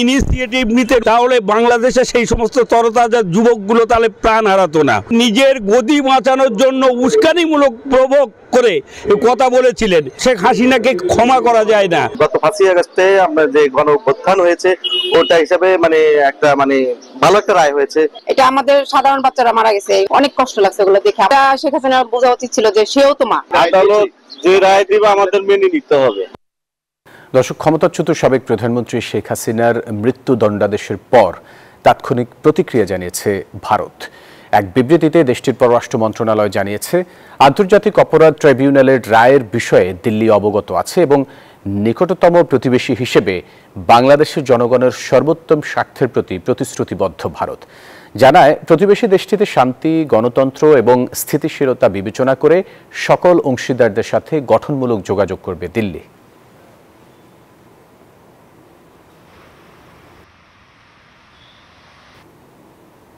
Initiative নিতে তাহলে বাংলাদেশে সেই সমস্ত তরতাজা যুবকগুলো তাহলে প্রাণ হারাতো না। নিজের গদি বাঁচানোর জন্য উস্কানিমূলক প্রভোগ করে কথা বলেছিলেন। শেখ হাসিনাকে ক্ষমা করা যায় না। গত 5ই আগস্টে আমরা যে গণঅভ্যুত্থান হয়েছে ওটা হিসাবে একটা ভালো একটা রায় হয়েছে। এটা আমাদের সাধারণ বাচ্চারা মারা গেছে, অনেক কষ্ট লাগছে ওগুলো দেখে। শেখ হাসিনা বোঝা উচিত ছিল যে সেও তো মা। আদালত যে রায় দিবে আমাদের মেনে নিতে হবে। দর্শক, ক্ষমতাচ্যুত সাবেক প্রধানমন্ত্রী শেখ হাসিনার মৃত্যুদণ্ডাদেশের পর তাৎক্ষণিক প্রতিক্রিয়া জানিয়েছে ভারত। এক বিবৃতিতে দেশটির পররাষ্ট্র মন্ত্রণালয় জানিয়েছে, আন্তর্জাতিক অপরাধ ট্রাইব্যুনালের রায়ের বিষয়ে দিল্লি অবগত আছে এবং নিকটতম প্রতিবেশী হিসেবে বাংলাদেশের জনগণের সর্বোত্তম স্বার্থের প্রতি প্রতিশ্রুতিবদ্ধ ভারত। জানায়, প্রতিবেশী দেশটিতে শান্তি, গণতন্ত্র এবং স্থিতিশীলতা বিবেচনা করে সকল অংশীদারদের সাথে গঠনমূলক যোগাযোগ করবে দিল্লি।